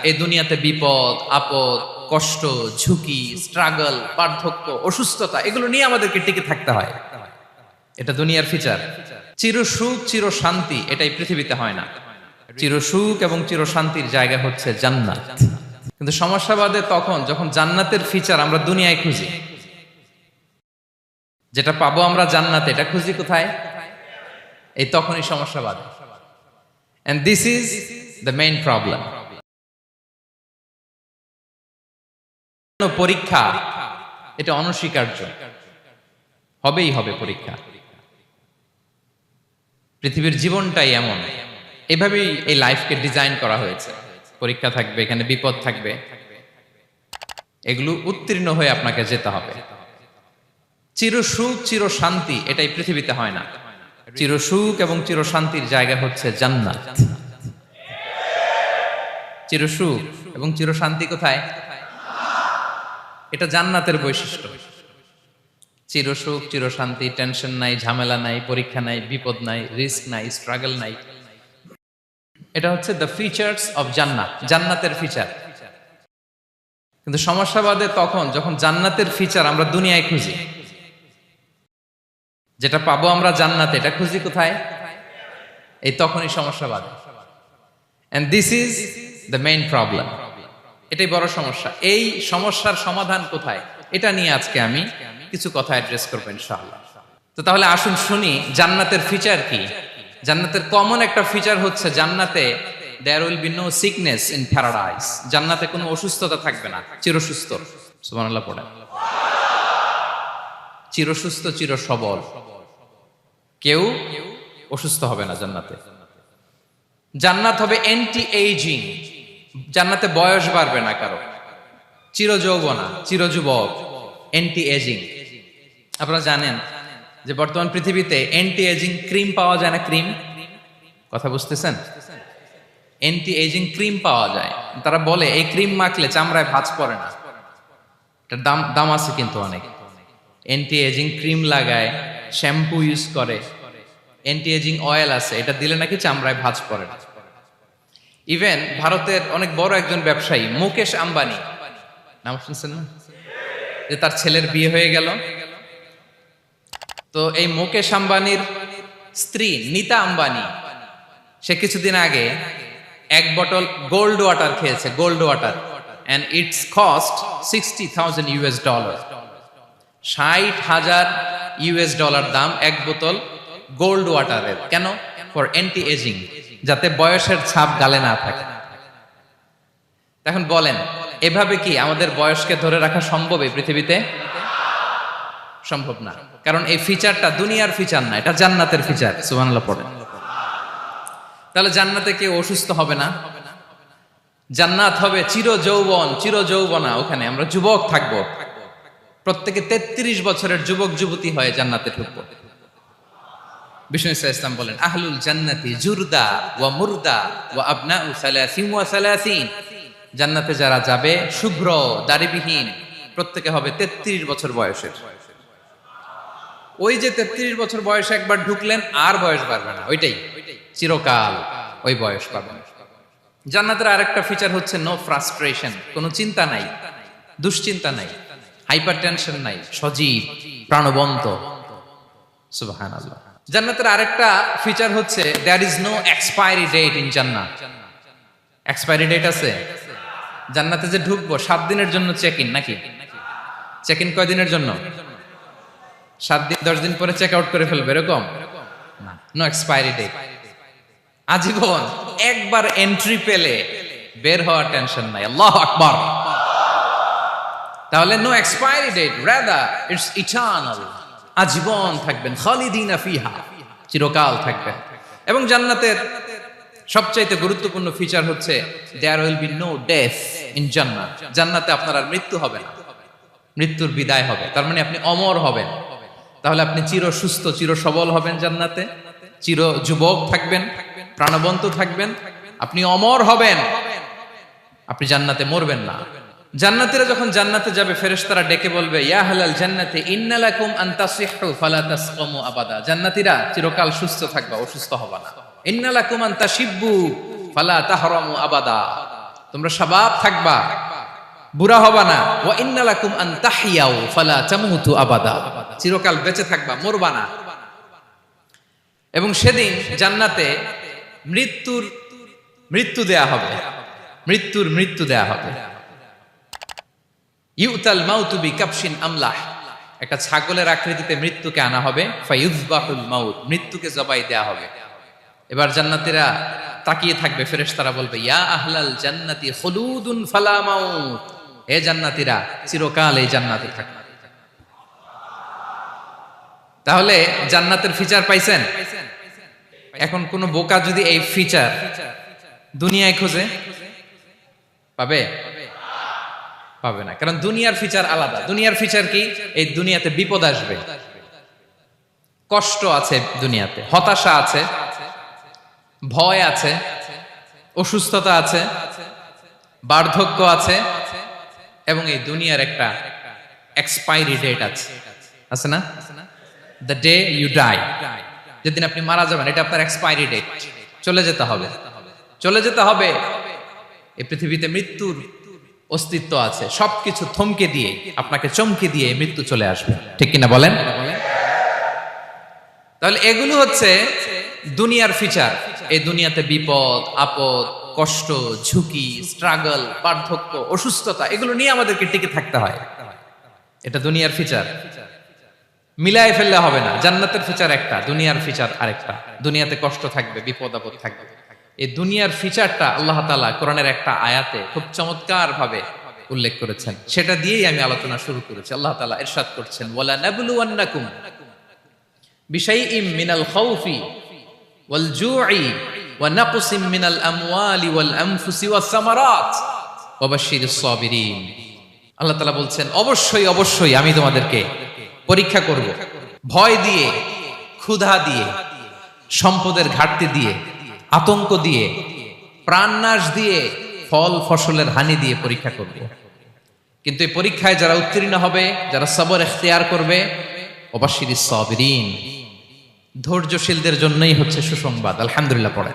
এই দুনিয়াতে বিপদ আপদ, কষ্ট, ঝুঁকি, স্ট্রাগল, বার্ধক্য, অসুস্থতা এগুলো নিয়ে আমাদেরকে টিকে থাকতে হয়। এটা দুনিয়ার ফিচার। চির সুখ চির শান্তি এটাই পৃথিবীতে হয় না। চির সুখ এবং চির শান্তির জায়গা হচ্ছে জান্নাত। কিন্তু সমস্যা বাদে তখন যখন জান্নাতের ফিচার আমরা দুনিয়ায় খুঁজি। যেটা পাবো আমরা জান্নাতে, এটা খুঁজি কোথায়? এই তখনই সমস্যা বাদে। And this is the main problem. পরীক্ষা এটা অনস্বীকার্য, হবেই হবে পরীক্ষা। পৃথিবীর জীবনটাই এমন, এভাবেই এই লাইফকে ডিজাইন করা হয়েছে। পরীক্ষা থাকবে, এখানে বিপদ থাকবে, এগুলো উত্তীর্ণ হয়ে আপনাকে যেতে হবে। চির সুখ চির শান্তি এটাই পৃথিবীতে হয় না। চির সুখ এবং চির শান্তির জায়গা হচ্ছে জান্নাত। চির সুখ এবং চির শান্তি কোথায়? এটা জান্নাতের বৈশিষ্ট্য। চির সুখ চির শান্তি, টেনশন নাই, ঝামেলা নাই, পরীক্ষা নাই, বিপদ নাই, রিস্ক নাই, স্ট্রাগল নাই। এটা হচ্ছে দ্য ফিচার্স অফ জান্নাত, জান্নাতের ফিচার। কিন্তু সমস্যা বাদে তখন যখন জান্নাতের ফিচার আমরা দুনিয়ায় খুঁজি। যেটা পাবো আমরা জান্নাতে, এটা খুঁজি কোথায়? এই তখনই সমস্যা বাদে। And this is the main problem. এটাই বড় সমস্যা। এই সমস্যার সমাধান কোথায়, এটা নিয়ে আজকে আমি কিছু কথা অ্যাড্রেস করবো ইনশাআল্লাহ। তো তাহলে আসুন শুনি জান্নাতের ফিচার কি। জান্নাতের কমন একটা ফিচার হচ্ছে জান্নাতে there will be no sickness in paradise. জান্নাতে কোনো অসুস্থতা থাকবে না, চিরসুস্থ। সুবহানাল্লাহ পড়েন। চিরসুস্থ চির সবল, কেউ অসুস্থ হবে না জান্নাতে। জান্নাত হবে অ্যান্টি এইজিং, জান্নাতে বয়স বাড়বে না কারো, চির যৌবনা, চির যুবক, অ্যান্টি এজিং। আপনারা জানেন যে বর্তমান পৃথিবীতে অ্যান্টি এজিং ক্রিম পাওয়া যায় না? ক্রিম, কথা বুঝতেছেন? অ্যান্টি এজিং ক্রিম পাওয়া যায়। তারা বলে এই ক্রিম মাখলে চামড়ায় ভাঁজ পড়ে না। এটার দাম আছে কিন্তু অনেক। অ্যান্টি এজিং ক্রিম লাগায়, শ্যাম্পু ইউজ করে, অ্যান্টি এজিং অয়েল আছে, এটা দিলে নাকি চামড়ায় ভাঁজ পড়ে না। ইভেন ভারতের অনেক বড় একজন ব্যবসায়ী মুকেশ আম্বানি, নাম শুনছেন না? যে তার ছেলের বিয়ে হয়ে গেল। তো এই মুকেশ আম্বানির স্ত্রী নীতা আম্বানি, সে কিছুদিন আগে এক বোতল গোল্ড ওয়াটার খেয়েছে, gold water, and it's cost $60,000। $60,000 দাম এক বোতল গোল্ড ওয়াটারের। কেন? ফর অ্যান্টি এজিং, যাতে বয়সের ছাপ গালে না থাকে। এখন বলেন, এভাবে কি আমাদের বয়সকে ধরে রাখা সম্ভব এই পৃথিবীতে? সম্ভব না, কারণ এই ফিচারটা দুনিয়ার ফিচার না, এটা জান্নাতের ফিচার। সুবহানাল্লাহ পড়েন। তাহলে জান্নাতে কেউ অসুস্থ হবে না। জান্নাত হবে চির যৌবন, চির যৌবনা, ওখানে আমরা যুবক থাকবো। প্রত্যেকে 33 বছরের যুবক যুবতী হয়ে জান্নাতে ঢুকবো। বিষ্ণু ইসলাম বলেন, আহলুল জান্নাতি জুরদা ওয়া মুরদা ওয়া আবনাউ সালাসিন ওয়া সালাসিন। জান্নাতে যারা যাবে শুভ্র দাড়িবিহীন, প্রত্যেকে হবে 33 বছর বয়সের। ওই যে 33 বছর বয়সে একবার ঢুকলেন, আর বয়স বাড়বে না, ওইটাই চিরকাল ওই বয়স পাবেন। জান্নাতের আরেকটা ফিচার হচ্ছে নো ফ্রাস্ট্রেশন, কোনো চিন্তা নাই, দুশ্চিন্তা নাই, হাইপার টেনশন নাই, সজীব প্রাণবন্ত। সুবহানাল্লাহ। জান্নাতের আরেকটা ফিচার হচ্ছে there is no expiry date in জান্নাত। এক্সপায়ারি ডেট আছে? জান্নাতে যে ঢুকবো 7 দিনের জন্য চেক ইন, নাকি? চেক ইন কয় দিনের জন্য? 7 দিন, 10 দিন পরে চেক আউট করে ফেলবে, এরকম না। নো এক্সপায়ারি ডেট, আজীবন। একবার এন্ট্রি পেলে বের হওয়ার টেনশন নাই। আল্লাহু আকবার। তাহলে no expiry date, rather it's eternal, আজীবন থাকবেন, খালিদিনা ফিহা, চিরকাল থাকবেন। এবং জান্নাতের সবচাইতে গুরুত্বপূর্ণ ফিচার হচ্ছে there will be no death in জান্নাত। জান্নাতে আপনার আর মৃত্যু হবে না, মৃত্যুর বিদায় হবে। তার মানে আপনি অমর হবেন। তাহলে আপনি চির সুস্থ চির সবল হবেন জান্নাতে, চির যুবক থাকবেন, প্রাণবন্ত থাকবেন, আপনি অমর হবেন, আপনি জান্নাতে মরবেন না। জান্নাতীরা যখন জান্নাতে যাবে, ফেরেশতারা ডেকে বলবে, ইয়া আহলাল জান্নাতি ইন্না লাকুম আন তাসিহু ফালা তাসকামু আবাদা। জান্নাতীরা চিরকাল সুস্থ থাকবা, অসুস্থ হবা না। ইন্না লাকুম আন তাশিব্বু ফালা তাহরামু আবাদা। তোমরা শাবাব থাকবা, বুড়া হবা না। ওয়া ইন্না লাকুম আন তাহইয়াউ ফালা তামুতু আবাদা, চিরকাল বেঁচে থাকবা, মরবা না। এবং সেদিন জান্নাতে মৃত্যু দেয়া হবে, মৃত্যু দেয়া হবে। ইউতাল মাউতু বিকাবশিন আমলাহ, একটা ছাগলের আকৃতিতে মৃত্যুকে আনা হবে। ফায়ুযবাহুল মাউত, মৃত্যুকে জবাই দেয়া হবে। এবার জান্নাতীরা তাকিয়ে থাকবে, ফেরেশতারা বলবে ইয়া আহলাল জান্নাতি খুলুদুন ফালা মাউত, হে জান্নাতীরা চিরকাল এই জান্নাতে থাকবে। তাহলে জান্নাতের ফিচার পাইছেন? এখন কোন বোকা যদি এই ফিচার দুনিয়ায় খোঁজে, পাবে? পাবে না, কারণ দুনিয়ার ফিচার আলাদা। দুনিয়ার ফিচার কি? এই দুনিয়াতে বিপদ আসবে, কষ্ট আছে দুনিয়াতে, হতাশা আছে, ভয় আছে, অসুস্থতা আছে, বার্ধক্য আছে, এবং এই দুনিয়ার একটা এক্সপায়ারি ডেট আছে না? দ্য ডে ইউ ডাই, যেদিন আপনি মারা যাবেন, এটা আপনার এক্সপায়ারি ডেট, চলে যেতে হবে, চলে যেতে হবে। এই পৃথিবীতে মৃত্যুর অস্তিত্ব আছে, সবকিছু থমকে দিয়ে, আপনাকে চমকে দিয়ে মৃত্যু চলে আসবে, ঠিক কিনা বলেন? তাহলে এগুলো হচ্ছে দুনিয়ার ফিচার। এই দুনিয়াতে বিপদ আপদ, কষ্ট, ঝুঁকি, স্ট্রাগল, বার্ধক্য, অসুস্থতা, এগুলো নিয়ে আমাদেরকে টিকে থাকতে হয়। এটা দুনিয়ার ফিচার, মিলাই ফেললে হবে না। জান্নাতের ফিচার একটা, দুনিয়ার ফিচার আরেকটা। দুনিয়াতে কষ্ট থাকবে, বিপদ আপদ থাকবে। এই দুনিয়ার ফিচারটা আল্লাহ তাআলা কোরআনের একটা আয়াতে খুব চমৎকার ভাবে উল্লেখ করেছেন, সেটা দিয়েই আমি আলোচনা শুরু করেছি। আল্লাহ তাআলা ইরশাদ করছেন ওয়ালা নাবলুওয়ান্নাকুম বিশাইইম মিনাল খাউফি ওয়াল জুই ওয়া নাকসিম মিনাল আমওয়ালি ওয়াল আনফুসি ওয়াস সামারাত ওয়া বাশশিরিস সাবিরিন। আল্লাহ তাআলা বলছেন অবশ্যই অবশ্যই আমি তোমাদেরকে পরীক্ষা করব, ভয় দিয়ে, ক্ষুধা দিয়ে, সম্পদের ঘাটতি দিয়ে, আতঙ্ক দিয়ে, প্রাণনাশ দিয়ে, ফল ফসলের হানি দিয়ে পরীক্ষা করব। কিন্তু এই পরীক্ষায় যারা উত্তীর্ণ হবে, যারা সবর ইখতিয়ার করবে, ওয়াবাশশিরিস সাবিরিন, ধৈর্যশীলদের জন্যই হচ্ছে সুসংবাদ। আলহামদুলিল্লাহ পড়ে।